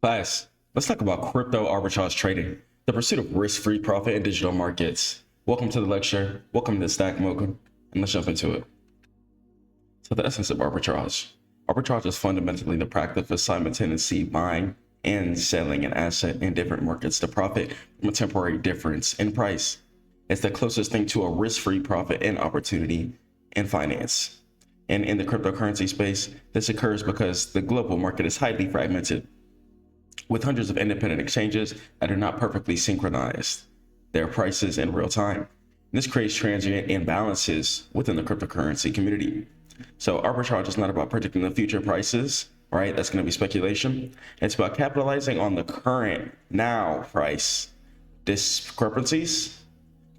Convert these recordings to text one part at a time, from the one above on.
Class, let's talk about crypto arbitrage trading, the pursuit of risk-free profit in digital markets. Welcome to the lecture. Welcome to Stackmode, and let's jump into it. So the essence of arbitrage. Arbitrage is fundamentally the practice of simultaneously buying and selling an asset in different markets to profit from a temporary difference in price. It's the closest thing to a risk-free profit and opportunity in finance. And in the cryptocurrency space, this occurs because the global market is highly fragmented, with hundreds of independent exchanges that are not perfectly synchronized their prices in real time. This creates transient imbalances within the cryptocurrency community. So arbitrage is not about predicting the future prices, right? That's going to be speculation. It's about capitalizing on the current now price discrepancies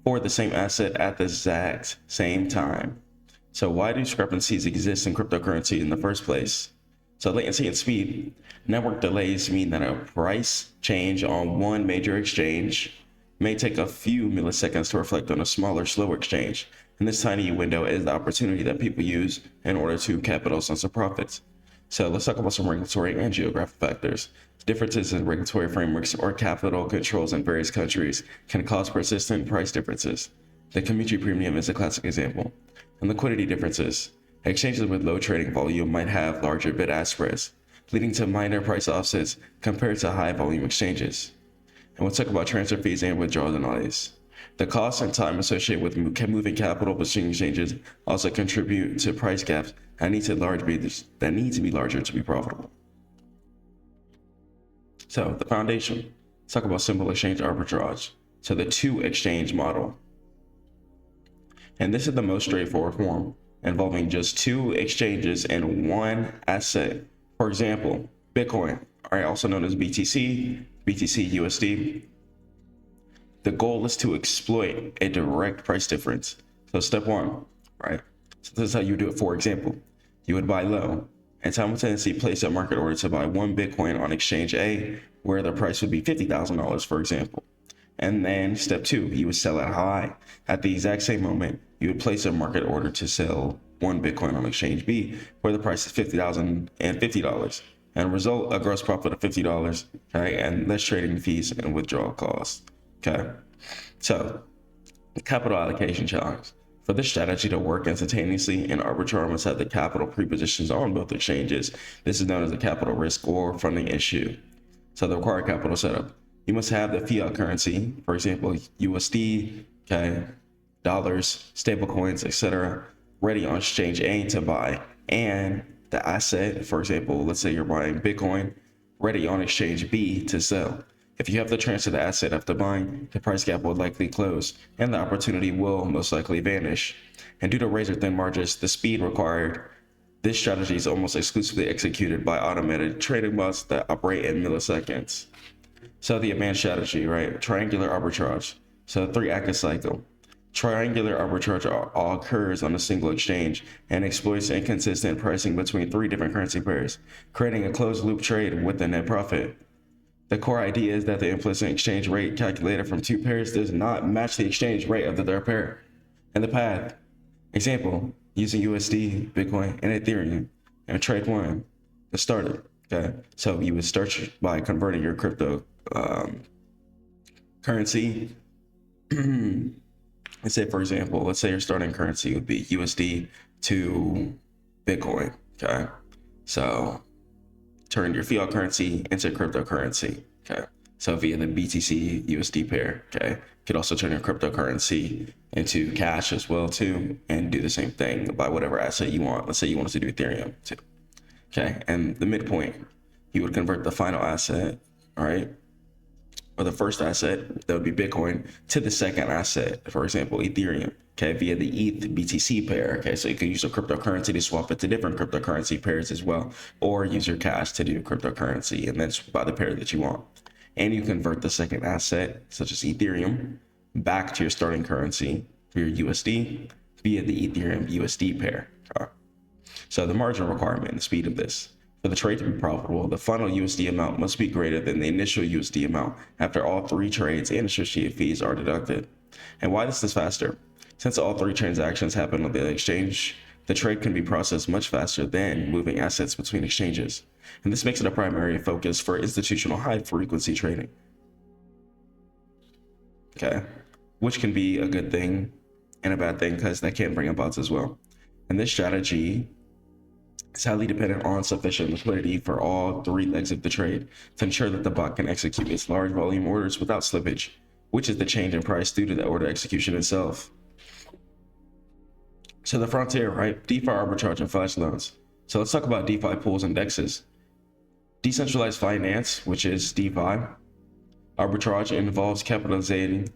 for the same asset at the exact same time. So why do discrepancies exist in cryptocurrency in the first place? So latency and speed. Network delays mean that a price change on one major exchange may take a few milliseconds to reflect on a smaller, slower exchange. And this tiny window is the opportunity that people use in order to capitalize on some profits. So let's talk about some regulatory and geographic factors. Differences in regulatory frameworks or capital controls in various countries can cause persistent price differences. The community premium is a classic example. And liquidity differences. Exchanges with low trading volume might have larger bid-ask spreads, leading to minor price offsets compared to high volume exchanges. And we'll talk about transfer fees and withdrawal delays. The cost and time associated with moving capital between exchanges also contribute to price gaps that need to be larger to be profitable. So the foundation. Let's talk about simple exchange arbitrage. So the two exchange model. And this is the most straightforward form, involving just two exchanges and one asset. For example, Bitcoin, also known as BTC, BTC USD. The goal is to exploit a direct price difference. So step one, right? So this is how you do it. For example, you would buy low and simultaneously place a market order to buy one Bitcoin on exchange A, where the price would be $50,000, for example. And then step two, you would sell at high. At the exact same moment, you would place a market order to sell one Bitcoin on exchange B, where the price is $50,050, and result a gross profit of $50, okay, and less trading fees and withdrawal costs, okay. So, capital allocation challenge. For this strategy to work instantaneously, an arbitrator must have the capital prepositions on both exchanges. This is known as a capital risk or funding issue. So the required capital setup. You must have the fiat currency, for example, USD, okay, dollars, stable coins, etc., ready on exchange A to buy, and the asset, for example, let's say you're buying Bitcoin, ready on exchange B to sell. If you have to transfer the asset after buying, the price gap will likely close, and the opportunity will most likely vanish. And due to razor-thin margins, the speed required, this strategy is almost exclusively executed by automated trading bots that operate in milliseconds. So the advanced strategy, right? Triangular arbitrage. So 3-active cycle. Triangular arbitrage occurs on a single exchange and exploits inconsistent pricing between 3 different currency pairs, creating a closed loop trade with a net profit. The core idea is that the implicit exchange rate calculated from 2 pairs does not match the exchange rate of the third pair. And the path. Example, using USD, Bitcoin, and Ethereum, and trade 1. Get started. Okay, so you would start by converting your crypto currency. Let's say, for example, let's say your starting currency would be USD to Bitcoin. Okay, so turn your fiat currency into cryptocurrency. Okay, so via the BTC USD pair. Okay, you could also turn your cryptocurrency into cash as well too, and do the same thing by whatever asset you want. Let's say you want to do Ethereum too. Okay, and the midpoint, you would convert the final asset, all right, or the first asset, that would be Bitcoin, to the second asset, for example, Ethereum, okay, via the ETH BTC pair. Okay, so you can use a cryptocurrency to swap it to different cryptocurrency pairs as well, or use your cash to do cryptocurrency and then buy the pair that you want. And you convert the second asset, such as Ethereum, back to your starting currency for your USD via the Ethereum USD pair. Okay. So the margin requirement and the speed of this. For the trade to be profitable, the final USD amount must be greater than the initial USD amount after all 3 trades and associated fees are deducted. And why this is faster? Since all 3 transactions happen on the exchange, the trade can be processed much faster than moving assets between exchanges. And this makes it a primary focus for institutional high-frequency trading. Okay, which can be a good thing and a bad thing because that can bring in bots as well. And this strategy is highly dependent on sufficient liquidity for all three legs of the trade to ensure that the bot can execute its large volume orders without slippage, which is the change in price due to the order execution itself. So the frontier, right? DeFi arbitrage and flash loans. So let's talk about DeFi pools and DEXs. Decentralized finance, which is DeFi. Arbitrage involves capitalizing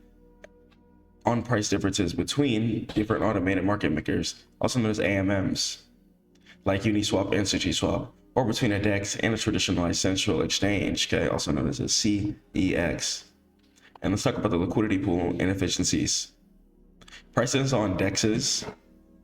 on price differences between different automated market makers, also known as AMMs, like Uniswap and SushiSwap, or between a DEX and a traditionalized central exchange, okay, also known as a CEX. And let's talk about the liquidity pool inefficiencies. Prices on DEXs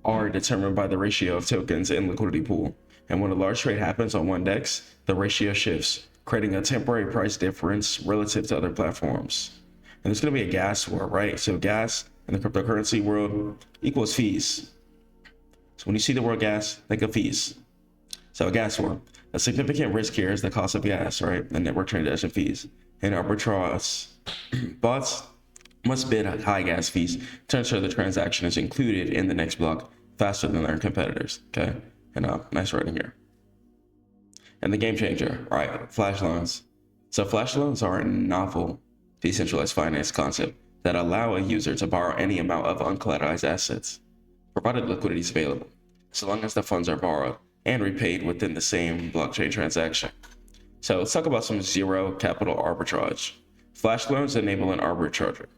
are determined by the ratio of tokens in liquidity pool. And when a large trade happens on one DEX, the ratio shifts, creating a temporary price difference relative to other platforms. And there's going to be a gas war, right? So gas in the cryptocurrency world equals fees. So when you see the word gas, think of fees. So a gas war. A significant risk here is the cost of gas, right? The network transaction fees. And arbitrage. Bots must bid high gas fees to ensure the transaction is included in the next block faster than their competitors, okay? And nice writing here. And the game changer, right? Flash loans. So flash loans are a novel decentralized finance concept that allow a user to borrow any amount of uncollateralized assets, provided liquidity is available, so long as the funds are borrowed and repaid within the same blockchain transaction. So let's talk about some zero capital arbitrage. Flash loans enable an arbitrager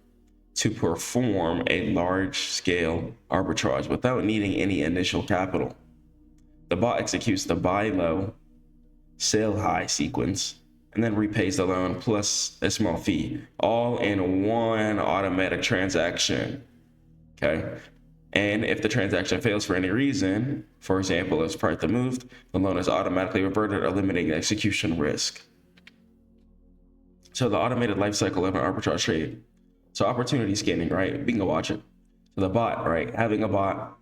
to perform a large-scale arbitrage without needing any initial capital. The bot executes the buy low, sell high sequence, and then repays the loan plus a small fee, all in one automatic transaction, okay? And if the transaction fails for any reason, for example, if price moved, the loan is automatically reverted, eliminating execution risk. So the automated lifecycle of an arbitrage trade. So opportunity scanning, right? We can go watch it. So the bot, right? Having a bot,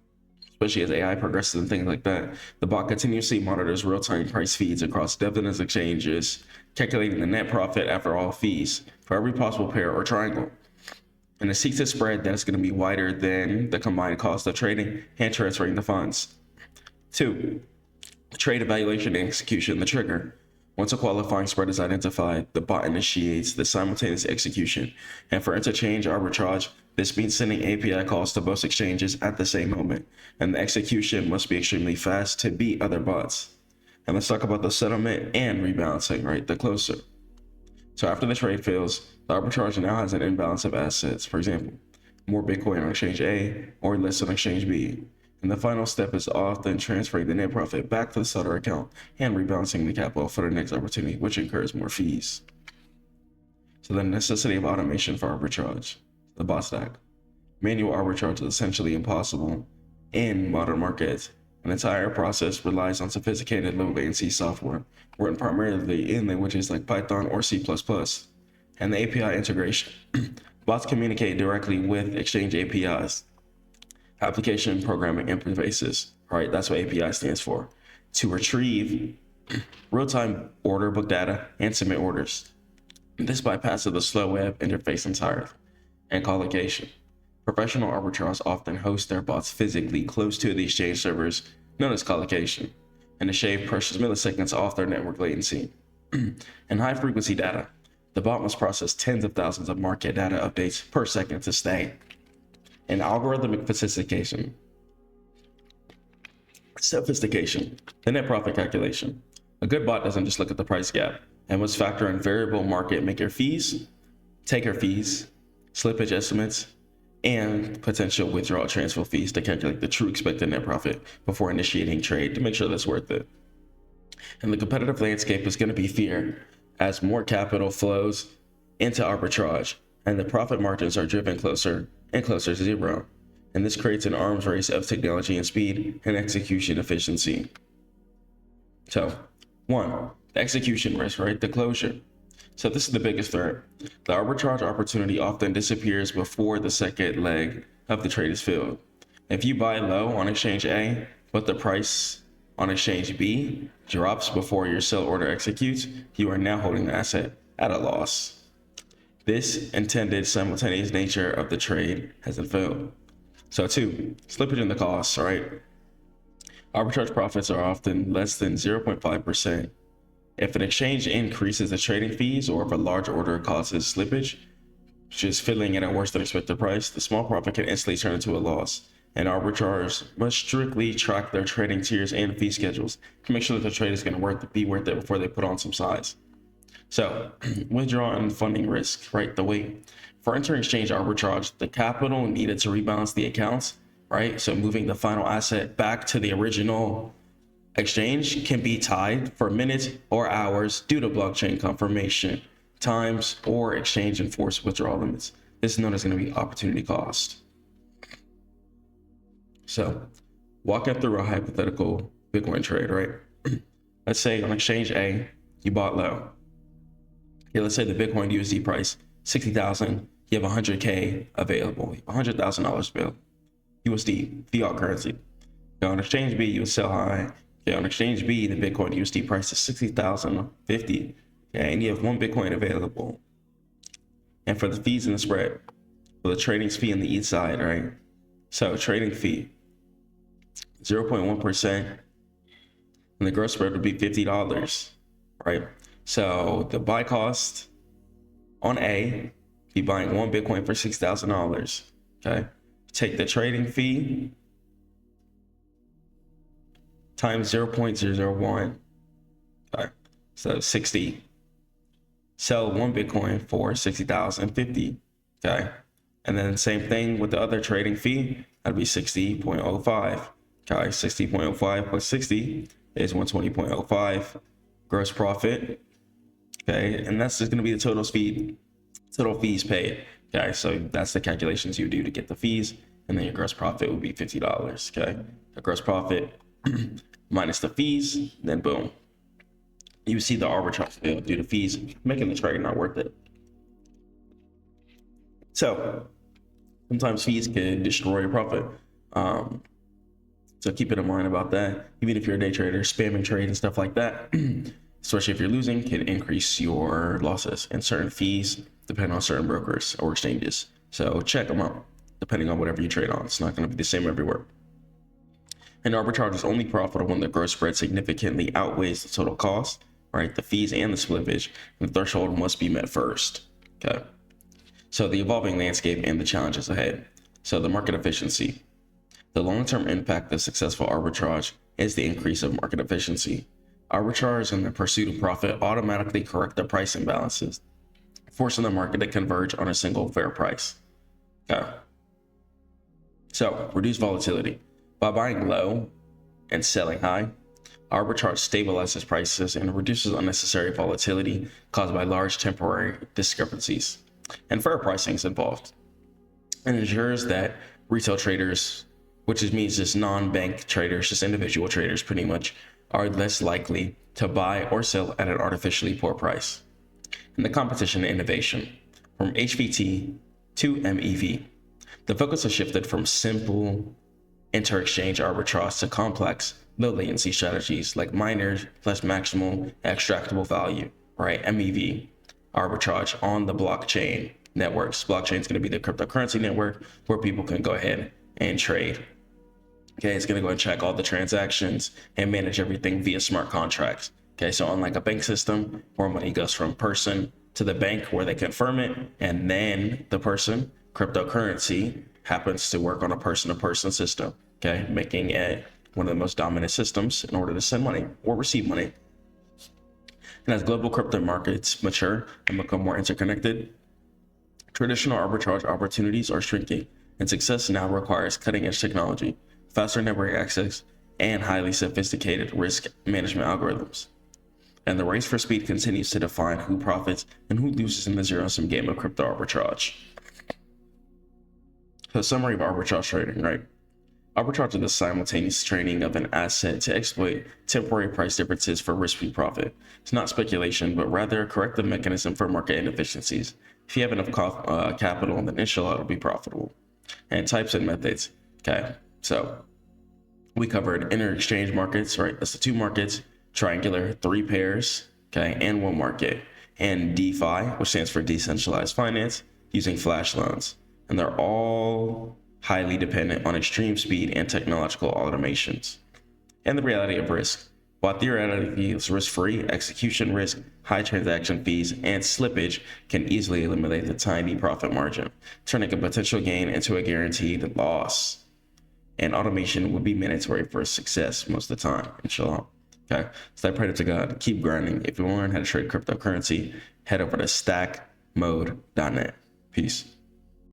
especially as AI progresses and things like that, the bot continuously monitors real-time price feeds across depth exchanges, calculating the net profit after all fees for every possible pair or triangle. And it seeks a spread that is going to be wider than the combined cost of trading and transferring the funds. 2, trade evaluation and execution, the trigger. Once a qualifying spread is identified, the bot initiates the simultaneous execution. And for interchange arbitrage, this means sending API calls to both exchanges at the same moment. And the execution must be extremely fast to beat other bots. And let's talk about the settlement and rebalancing, right? The closer. So after the trade fails, the arbitrage now has an imbalance of assets. For example, more Bitcoin on exchange A or less on exchange B. And the final step is often transferring the net profit back to the seller account and rebalancing the capital for the next opportunity, which incurs more fees. So the necessity of automation for arbitrage, the bot stack. Manual arbitrage is essentially impossible in modern markets. An entire process relies on sophisticated low latency software, written primarily in languages like Python or C++, and the API integration. Bots communicate directly with exchange APIs, application programming interfaces, right? That's what API stands for, to retrieve real-time order book data and submit orders. This bypasses the slow web interface entirely. And collocation. Professional arbitrage often host their bots physically close to the exchange servers, known as collocation, and to shave precious milliseconds off their network latency. And high-frequency data. The bot must process tens of thousands of market data updates per second to stay. And algorithmic sophistication, the net profit calculation. A good bot doesn't just look at the price gap and must factor in variable market maker fees, taker fees, slippage estimates, and potential withdrawal transfer fees to calculate the true expected net profit before initiating trade to make sure that's worth it. And the competitive landscape is going to be fear as more capital flows into arbitrage and the profit margins are driven closer and closer to zero. And this creates an arms race of technology and speed and execution efficiency. So, 1, the execution risk, right? The closure. So this is the biggest threat. The arbitrage opportunity often disappears before the second leg of the trade is filled. If you buy low on exchange A, but the price on exchange B drops before your sell order executes, you are now holding the asset at a loss. This intended simultaneous nature of the trade has been failed. So 2, slippage in the costs, right? Arbitrage profits are often less than 0.5%. If an exchange increases the trading fees, or if a large order causes slippage, which is filling at a worse than expected price, the small profit can instantly turn into a loss. And arbitrage must strictly track their trading tiers and fee schedules to make sure that the trade is going to be worth it before they put on some size. So, withdrawal and funding risk, right? The weight. For inter-exchange arbitrage, the capital needed to rebalance the accounts, right? So moving the final asset back to the original exchange can be tied for minutes or hours due to blockchain confirmation times or exchange enforced withdrawal limits. This is known as going to be opportunity cost. So, walking through a hypothetical Bitcoin trade, right? Let's say on exchange A, you bought low. Okay, let's say the Bitcoin USD price, 60,000, you have 100K available, $100,000 available. USD, fiat currency. Okay, on exchange B, you would sell high. Okay, on exchange B, the Bitcoin USD price is 60,050. Okay, and you have 1 Bitcoin available. And for the fees and the spread, for the trading fee on the each side, right? So trading fee, 0.1%, and the gross spread would be $50, right? So the buy cost on A, be buying 1 Bitcoin for $6,000, okay? Take the trading fee times 0.001, okay? So 60. Sell 1 Bitcoin for 60,050, okay? And then same thing with the other trading fee, that'd be 60.05, okay? 60.05 plus 60 is 120.05 gross profit, okay? And that's just gonna be the total fees paid, okay? So that's the calculations you do to get the fees, and then your gross profit would be $50, okay? The gross profit minus the fees, then boom. You see the arbitrage fail due to fees, making the trade not worth it. So sometimes fees can destroy your profit. So keep it in mind about that. Even if you're a day trader, spamming trades and stuff like that, especially if you're losing, can increase your losses. And certain fees depend on certain brokers or exchanges. So check them out, depending on whatever you trade on. It's not going to be the same everywhere. And arbitrage is only profitable when the gross spread significantly outweighs the total cost, right? The fees and the slippage, and the threshold must be met first, okay? So the evolving landscape and the challenges ahead. So the market efficiency. The long-term impact of successful arbitrage is the increase of market efficiency. Arbitrage in the pursuit of profit automatically correct the price imbalances, forcing the market to converge on a single fair price, okay? So reduce volatility. By buying low and selling high, arbitrage stabilizes prices and reduces unnecessary volatility caused by large temporary discrepancies. And fair pricing is involved. And ensures that retail traders, which means just non-bank traders, just individual traders pretty much, are less likely to buy or sell at an artificially poor price. And the competition and innovation. From HVT to MEV, the focus has shifted from simple inter-exchange arbitrage to complex, low latency strategies like miners plus maximal extractable value, right? MEV, arbitrage on the blockchain networks. Blockchain is going to be the cryptocurrency network where people can go ahead and trade. Okay, it's going to go and check all the transactions and manage everything via smart contracts. Okay, so unlike a bank system where money goes from person to the bank where they confirm it, and then the person, cryptocurrency, happens to work on a person-to-person system, okay, making it one of the most dominant systems in order to send money or receive money. And as global crypto markets mature and become more interconnected, traditional arbitrage opportunities are shrinking, and success now requires cutting-edge technology, faster network access, and highly sophisticated risk management algorithms. And the race for speed continues to define who profits and who loses in the zero-sum game of crypto arbitrage. So summary of arbitrage trading, right? Arbitrage is the simultaneous trading of an asset to exploit temporary price differences for risk-free profit. It's not speculation, but rather a corrective mechanism for market inefficiencies. If you have enough capital, then inshallah it'll be profitable. And types and methods. Okay, so We covered inter-exchange markets, right? That's the two markets, triangular, three pairs, okay, and one market, and DeFi, which stands for decentralized finance, using flash loans. And they're all highly dependent on extreme speed and technological automations. And the reality of risk. While theoretically it's risk-free, execution risk, high transaction fees, and slippage can easily eliminate the tiny profit margin, turning a potential gain into a guaranteed loss. And automation would be mandatory for success most of the time, inshallah. Okay, so I pray to God, keep grinding. If you want to learn how to trade cryptocurrency, head over to stackmode.net. Peace.